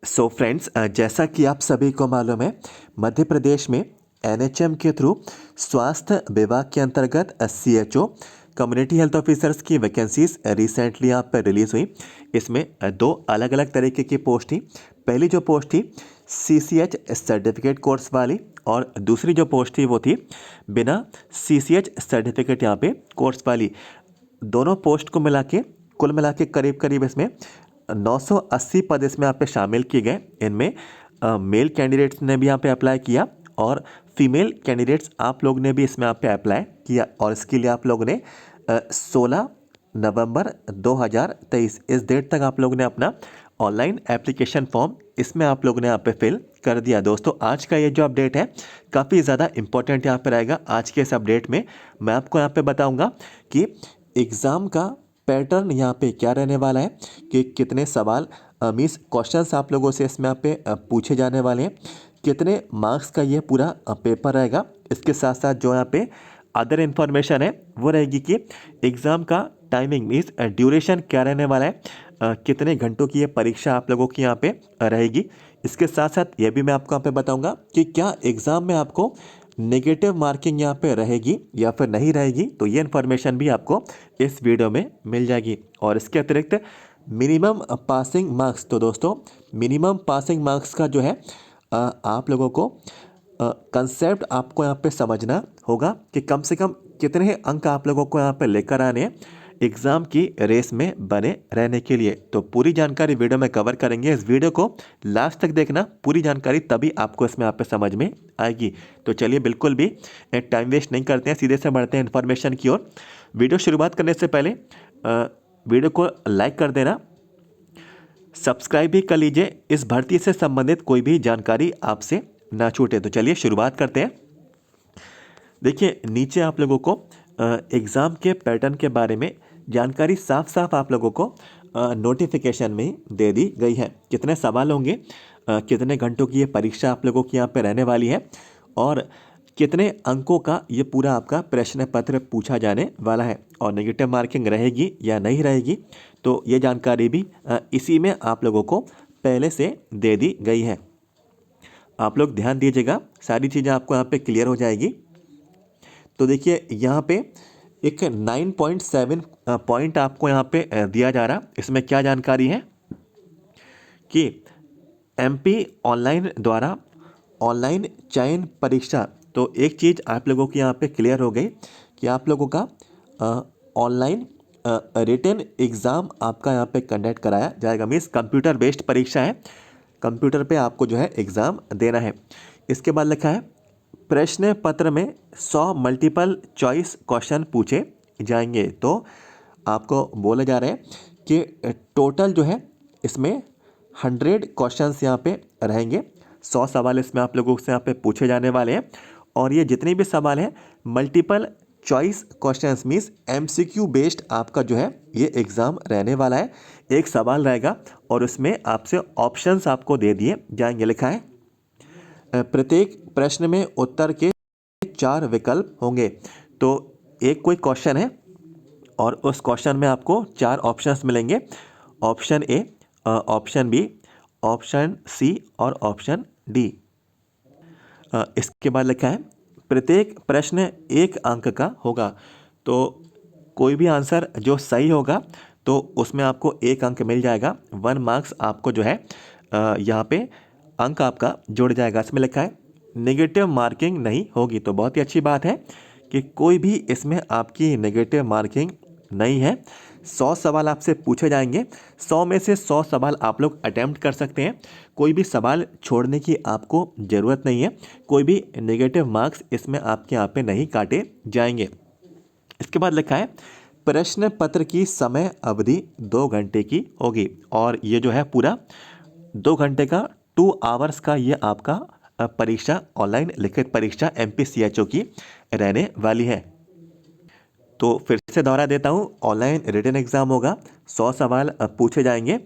So friends, जैसा कि आप सभी को मालूम है, मध्य प्रदेश में एनएचएम के थ्रू स्वास्थ्य विभाग के अंतर्गत सीएचओ कम्युनिटी हेल्थ ऑफिसर्स की वैकेंसीज रिसेंटली यहाँ पर रिलीज़ हुई। इसमें दो अलग अलग तरीके की पोस्ट थी। पहली जो पोस्ट थी सीसीएच सर्टिफिकेट कोर्स वाली, और दूसरी जो पोस्ट थी वो थी बिना सीसीएच सर्टिफिकेट यहाँ पे कोर्स वाली। दोनों पोस्ट को मिला के कुल मिला के करीब करीब इसमें 980 पद इसमें यहाँ पे शामिल किए गए। इनमें मेल कैंडिडेट्स ने भी यहाँ पे अप्लाई किया और फीमेल कैंडिडेट्स आप लोग ने भी इसमें यहाँ पे अप्लाई किया, और इसके लिए आप लोगों ने 16 नवंबर 2023 इस डेट तक आप लोगों ने अपना ऑनलाइन एप्लीकेशन फॉर्म इसमें आप लोगों ने यहाँ पे फिल कर दिया। दोस्तों, आज का ये जो अपडेट है काफ़ी ज़्यादा इंपॉर्टेंट यहाँ पे रहेगा। आज के इस अपडेट में मैं आपको यहाँ पे बताऊँगा कि एग्ज़ाम का पैटर्न यहाँ पे क्या रहने वाला है, कि कितने सवाल मीन्स क्वेश्चंस आप लोगों से इसमें यहाँ पे पूछे जाने वाले हैं, कितने मार्क्स का ये पूरा पेपर रहेगा। इसके साथ साथ जो यहाँ पे अदर इन्फॉर्मेशन है वो रहेगी कि एग्ज़ाम का टाइमिंग मीन्स ड्यूरेशन क्या रहने वाला है, कितने घंटों की ये परीक्षा आप लोगों की यहाँ पे रहेगी। इसके साथ साथ ये भी मैं आपको यहाँ पे बताऊँगा कि क्या एग्ज़ाम में आपको नेगेटिव मार्किंग यहाँ पे रहेगी या फिर नहीं रहेगी, तो ये इन्फॉर्मेशन भी आपको इस वीडियो में मिल जाएगी। और इसके अतिरिक्त मिनिमम पासिंग मार्क्स, तो दोस्तों मिनिमम पासिंग मार्क्स का जो है आप लोगों को कंसेप्ट आपको यहाँ पे समझना होगा कि कम से कम कितने अंक आप लोगों को यहाँ पे लेकर आने हैं एग्ज़ाम की रेस में बने रहने के लिए। तो पूरी जानकारी वीडियो में कवर करेंगे। इस वीडियो को लास्ट तक देखना, पूरी जानकारी तभी आपको इसमें यहाँ पे समझ में आएगी। तो चलिए बिल्कुल भी टाइम वेस्ट नहीं करते हैं, सीधे से बढ़ते हैं इन्फॉर्मेशन की ओर। वीडियो शुरुआत करने से पहले वीडियो को लाइक कर देना, सब्सक्राइब भी कर लीजिए, इस भर्ती से संबंधित कोई भी जानकारी आपसे ना छूटे। तो चलिए शुरुआत करते हैं। देखिए, नीचे आप लोगों को एग्ज़ाम के पैटर्न के बारे में जानकारी साफ साफ आप लोगों को नोटिफिकेशन में दे दी गई है। कितने सवाल होंगे, कितने घंटों की ये परीक्षा आप लोगों की यहाँ पे रहने वाली है, और कितने अंकों का ये पूरा आपका प्रश्न पत्र पूछा जाने वाला है, और नेगेटिव मार्किंग रहेगी या नहीं रहेगी, तो ये जानकारी भी इसी में आप लोगों को पहले से दे दी गई है। आप लोग ध्यान दीजिएगा, सारी चीज़ें आपको यहाँ पे क्लियर हो जाएगी। तो देखिए, यहाँ पे एक 9.7 पॉइंट आपको यहाँ पे दिया जा रहा। इसमें क्या जानकारी है कि एमपी ऑनलाइन द्वारा ऑनलाइन चयन परीक्षा। तो एक चीज़ आप लोगों की यहाँ पे क्लियर हो गई कि आप लोगों का ऑनलाइन रिटन एग्ज़ाम आपका यहाँ पे कंडक्ट कराया जाएगा। मीन्स कंप्यूटर बेस्ड परीक्षा है, कंप्यूटर पे आपको जो है एग्ज़ाम देना है। इसके बाद लिखा है प्रश्न पत्र में 100 मल्टीपल चॉइस क्वेश्चन पूछे जाएंगे। तो आपको बोले जा रहे हैं कि टोटल जो है इसमें 100 क्वेश्चंस यहाँ पे रहेंगे। 100 सवाल इसमें आप लोगों से यहाँ पे पूछे जाने वाले हैं, और ये जितने भी सवाल हैं multiple choice questions means MCQ based आपका जो है ये एग्ज़ाम रहने वाला है। एक सवाल रहेगा और उसमें आपसे ऑप्शंस आपको दे दिए जाएंगे। लिखा है प्रत्येक प्रश्न में उत्तर के 4 विकल्प होंगे। तो एक कोई क्वेश्चन है और उस क्वेश्चन में आपको 4 ऑप्शंस मिलेंगे, option A, option B, option C और ऑप्शन डी। इसके बाद लिखा है प्रत्येक प्रश्न 1 अंक का होगा। तो कोई भी आंसर जो सही होगा तो उसमें आपको 1 अंक मिल जाएगा। 1 मार्क्स आपको जो है यहाँ पे अंक आपका जुड़ जाएगा। इसमें लिखा है नेगेटिव मार्किंग नहीं होगी। तो बहुत ही अच्छी बात है कि कोई भी इसमें आपकी नेगेटिव मार्किंग नहीं है। 100 सवाल आपसे पूछे जाएंगे, 100 में से 100 सवाल आप लोग अटैम्प्ट कर सकते हैं। कोई भी सवाल छोड़ने की आपको ज़रूरत नहीं है। कोई भी नेगेटिव मार्क्स इसमें आपके यहाँ पे नहीं काटे जाएंगे। इसके बाद लिखा है प्रश्न पत्र की समय अवधि 2 घंटे की होगी, और ये जो है पूरा 2 घंटे का 2 आवर्स का ये आपका परीक्षा ऑनलाइन लिखित परीक्षा एमपीसीएचओ की रहने वाली है। तो फिर से दोहरा देता हूँ, ऑनलाइन रिटन एग्ज़ाम होगा, 100 सवाल पूछे जाएंगे,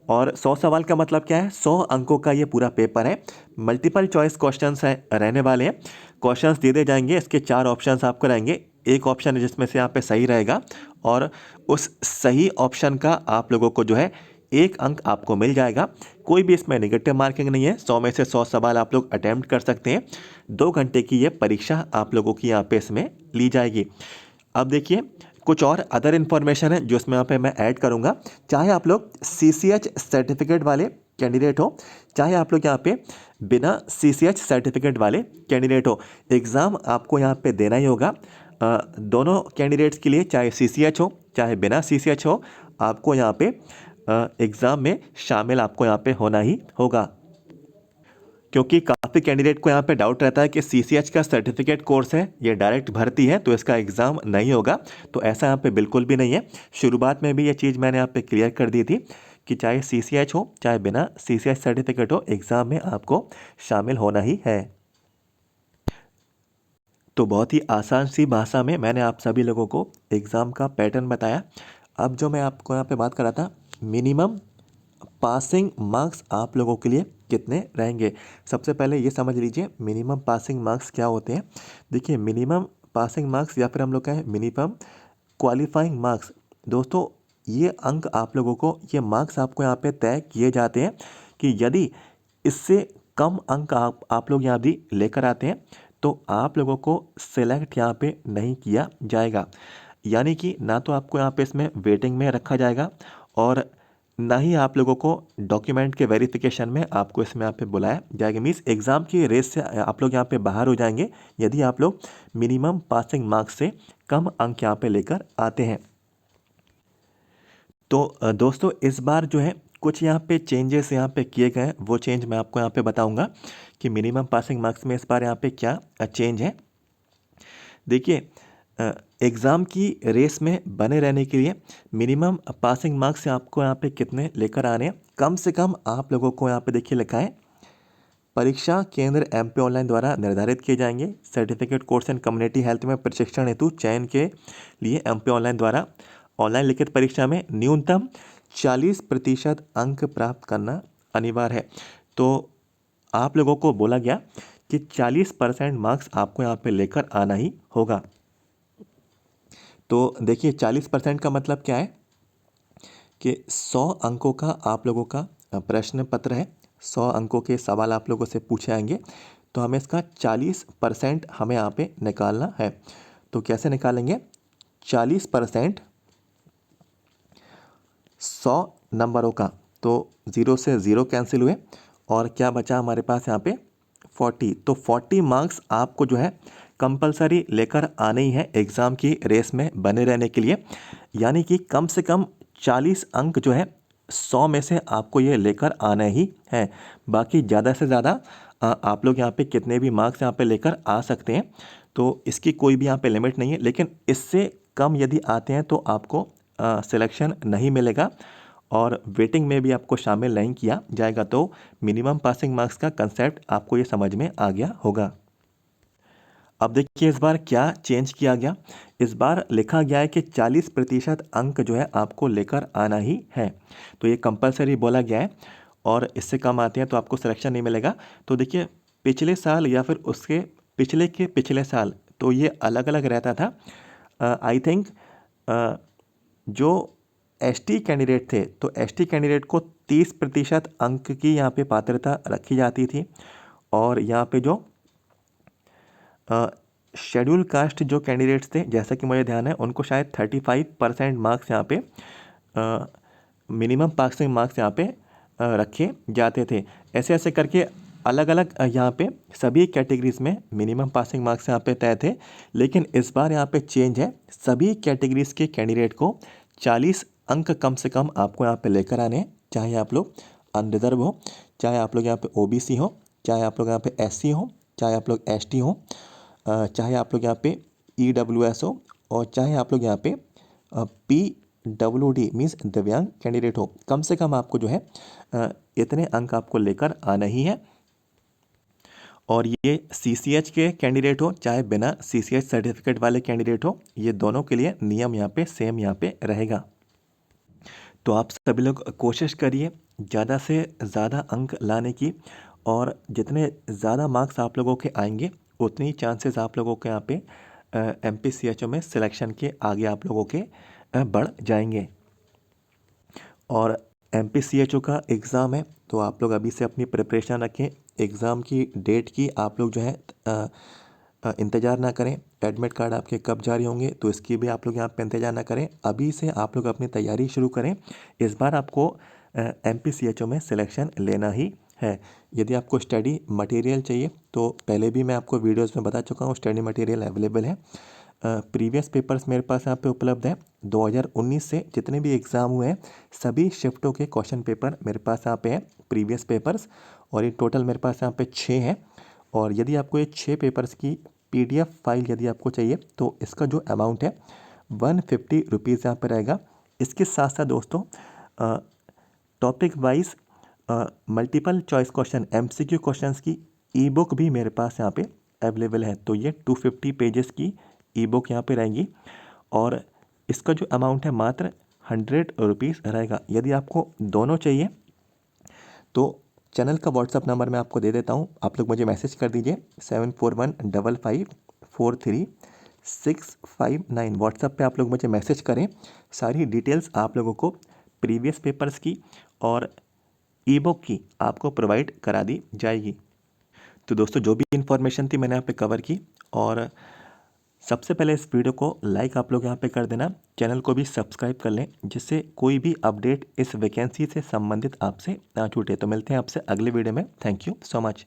और 100 सवाल का मतलब क्या है, 100 अंकों का ये पूरा पेपर है। मल्टीपल चॉइस क्वेश्चंस है रहने वाले हैं। क्वेश्चंस दे जाएंगे, इसके 4 ऑप्शंस आपको रहेंगे। एक ऑप्शन है जिसमें से यहाँ पे सही रहेगा, और उस सही ऑप्शन का आप लोगों को जो है 1 अंक आपको मिल जाएगा। कोई भी इसमें नेगेटिव मार्किंग नहीं है। 100 में से 100 सवाल आप लोग अटेम्प्ट कर सकते हैं। 2 घंटे की ये परीक्षा आप लोगों की यहाँ पे इसमें ली जाएगी। अब देखिए कुछ और अदर इन्फॉर्मेशन है जो इसमें यहाँ पे मैं ऐड करूँगा। चाहे आप लोग CCH सर्टिफिकेट वाले कैंडिडेट हो, चाहे आप लोग यहाँ पे बिना CCH सर्टिफिकेट वाले कैंडिडेट हो, एग्ज़ाम आपको यहाँ पे देना ही होगा। दोनों कैंडिडेट्स के लिए, चाहे CCH हो चाहे बिना CCH हो, आपको यहाँ पे एग्ज़ाम में शामिल आपको यहाँ पे होना ही होगा। क्योंकि काफ़ी कैंडिडेट को यहाँ पे डाउट रहता है कि CCH का सर्टिफिकेट कोर्स है, ये डायरेक्ट भर्ती है तो इसका एग्ज़ाम नहीं होगा। तो ऐसा यहाँ पे बिल्कुल भी नहीं है। शुरुआत में भी ये चीज़ मैंने यहाँ पे क्लियर कर दी थी कि चाहे CCH हो चाहे बिना CCH सर्टिफिकेट हो, एग्ज़ाम में आपको शामिल होना ही है। तो बहुत ही आसान सी भाषा में मैंने आप सभी लोगों को एग्ज़ाम का पैटर्न बताया। अब जो मैं आपको यहाँ पे बात कर रहा था, मिनिमम पासिंग मार्क्स आप लोगों के लिए कितने रहेंगे। सबसे पहले ये समझ लीजिए मिनिमम पासिंग मार्क्स क्या होते हैं। देखिए मिनिमम पासिंग मार्क्स या फिर हम लोग कहें मिनिमम क्वालिफाइंग मार्क्स, दोस्तों ये अंक आप लोगों को, ये मार्क्स आपको यहाँ पे तय किए जाते हैं कि यदि इससे कम अंक आप लोग यहाँ भी लेकर आते हैं तो आप लोगों को सिलेक्ट यहाँ पे नहीं किया जाएगा। यानी कि ना तो आपको यहाँ पे इसमें वेटिंग में रखा जाएगा और ना ही आप लोगों को डॉक्यूमेंट के वेरिफिकेशन में आपको इसमें यहाँ पे बुलाया जाएगा। मीन्स एग्ज़ाम की रेस से आप लोग यहाँ पे बाहर हो जाएंगे यदि आप लोग मिनिमम पासिंग मार्क्स से कम अंक यहाँ पे लेकर आते हैं। तो दोस्तों इस बार जो है कुछ यहाँ पे चेंजेस यहाँ पे किए गए हैं, वो चेंज मैं आपको यहाँ पे बताऊँगा कि मिनिमम पासिंग मार्क्स में इस बार यहाँ पे क्या चेंज है। देखिए एग्ज़ाम की रेस में बने रहने के लिए मिनिमम पासिंग मार्क्स से आपको यहाँ पे कितने लेकर आने हैं, कम से कम आप लोगों को यहाँ पे देखिए लिखा है, परीक्षा केंद्र MP ऑनलाइन द्वारा निर्धारित किए जाएंगे। Certificate course and community health में प्रशिक्षण हेतु चयन के लिए MP ऑनलाइन द्वारा ऑनलाइन लिखित परीक्षा में न्यूनतम 40% अंक प्राप्त करना अनिवार्य है। तो आप लोगों को बोला गया कि 40% मार्क्स आपको यहाँ पे लेकर आना ही होगा। तो देखिए 40% का मतलब क्या है कि 100 अंकों का आप लोगों का प्रश्न पत्र है, 100 अंकों के सवाल आप लोगों से पूछे आएंगे, तो हमें इसका 40% हमें यहाँ पे निकालना है। तो कैसे निकालेंगे, 40% 100 नंबरों का, तो 0 से 0 कैंसिल हुए और क्या बचा हमारे पास यहाँ पे 40। तो 40 मार्क्स आपको जो है कंपलसरी लेकर आने ही है एग्ज़ाम की रेस में बने रहने के लिए। यानी कि कम से कम 40 अंक जो है 100 में से आपको ये लेकर आना ही है। बाकी ज़्यादा से ज़्यादा आप लोग यहाँ पे कितने भी मार्क्स यहाँ पे लेकर आ सकते हैं, तो इसकी कोई भी यहाँ पे लिमिट नहीं है। लेकिन इससे कम यदि आते हैं तो आपको सिलेक्शन नहीं मिलेगा और वेटिंग में भी आपको शामिल नहीं किया जाएगा। तो मिनिमम पासिंग मार्क्स का कंसेप्ट आपको ये समझ में आ गया होगा। अब देखिए इस बार क्या चेंज किया गया। इस बार लिखा गया है कि 40% अंक जो है आपको लेकर आना ही है। तो ये कंपलसरी बोला गया है और इससे कम आते हैं तो आपको सिलेक्शन नहीं मिलेगा। तो देखिए पिछले साल या फिर उसके पिछले के पिछले साल तो ये अलग अलग रहता था। आई थिंक जो ST कैंडिडेट थे तो ST कैंडिडेट को 30% अंक की यहाँ पे पात्रता रखी जाती थी और यहाँ पे जो शेड्यूल कास्ट जो कैंडिडेट्स थे, जैसा कि मुझे ध्यान है, उनको शायद 35% मार्क्स यहाँ पे मिनिमम पासिंग मार्क्स यहाँ पे रखे जाते थे। ऐसे ऐसे करके अलग अलग यहाँ पे सभी कैटेगरीज़ में मिनिमम पासिंग मार्क्स यहाँ पे तय थे। लेकिन इस बार यहाँ पे चेंज है, सभी कैटेगरीज़ के कैंडिडेट को 40 अंक कम से कम आपको यहाँ पे लेकर आने हैं। चाहे आप लोग अनरिजर्व हो, चाहे आप लोग यहाँ पे OBC हो, चाहे आप लोग यहाँ पे SC हो, चाहे आप लोग ST हो, चाहे आप लोग यहाँ पे EWS हो और चाहे आप लोग यहाँ पे PWD मीन्स दिव्यांग कैंडिडेट हो, कम से कम आपको जो है इतने अंक आपको लेकर आना ही है। और ये CCH के कैंडिडेट हो चाहे बिना CCH सर्टिफिकेट वाले कैंडिडेट हो, ये दोनों के लिए नियम यहाँ पे सेम यहाँ पे रहेगा। तो आप सभी लोग कोशिश करिए ज़्यादा से ज़्यादा अंक लाने की और जितने ज़्यादा मार्क्स आप लोगों के आएंगे उतनी चांसेस आप लोगों के यहाँ पे MPCHO में सिलेक्शन के आगे आप लोगों के बढ़ जाएंगे। और MPCHO का एग्ज़ाम है, तो आप लोग अभी से अपनी प्रिपरेशन रखें। एग्ज़ाम की डेट की आप लोग जो है इंतज़ार ना करें। एडमिट कार्ड आपके कब जारी होंगे तो इसकी भी आप लोग यहाँ पे इंतज़ार ना करें। अभी से आप लोग अपनी तैयारी शुरू करें। इस बार आपको MPCHO में सिलेक्शन लेना ही है। यदि आपको स्टडी मटेरियल चाहिए तो पहले भी मैं आपको वीडियोस में बता चुका हूँ, स्टडी मटेरियल अवेलेबल है। प्रीवियस पेपर्स मेरे पास यहाँ पे उपलब्ध है। 2019 से जितने भी एग्ज़ाम हुए हैं सभी शिफ्टों के क्वेश्चन पेपर मेरे पास यहाँ पे हैं, प्रीवियस पेपर्स। और ये टोटल मेरे पास यहाँ पे 6 हैं। और यदि आपको ये 6 पेपर्स की PDF फाइल यदि आपको चाहिए तो इसका जो अमाउंट है 150 रुपीज़ यहाँ पर रहेगा। इसके साथ साथ दोस्तों topic wise multiple choice question MCQ questions की ई बुक भी मेरे पास यहाँ पे अवेलेबल है। तो ये 250 पेजेस की ई बुक यहाँ पे रहेंगी और इसका जो अमाउंट है मात्र 100 रुपीज़ रहेगा। यदि आपको दोनों चाहिए तो चैनल का व्हाट्सअप नंबर मैं आपको दे देता हूँ, आप लोग मुझे मैसेज कर दीजिए 7415543659। व्हाट्सअप पे आप लोग मुझे मैसेज करें। सारी डिटेल्स आप लोगों को प्रीवियस पेपर्स की और ई बुक की आपको प्रोवाइड करा दी जाएगी। तो दोस्तों जो भी इन्फॉर्मेशन थी मैंने यहाँ पे कवर की। और सबसे पहले इस वीडियो को लाइक आप लोग यहाँ पे कर देना, चैनल को भी सब्सक्राइब कर लें जिससे कोई भी अपडेट इस वैकेंसी से संबंधित आपसे ना छूटे। तो मिलते हैं आपसे अगले वीडियो में। Thank you so much.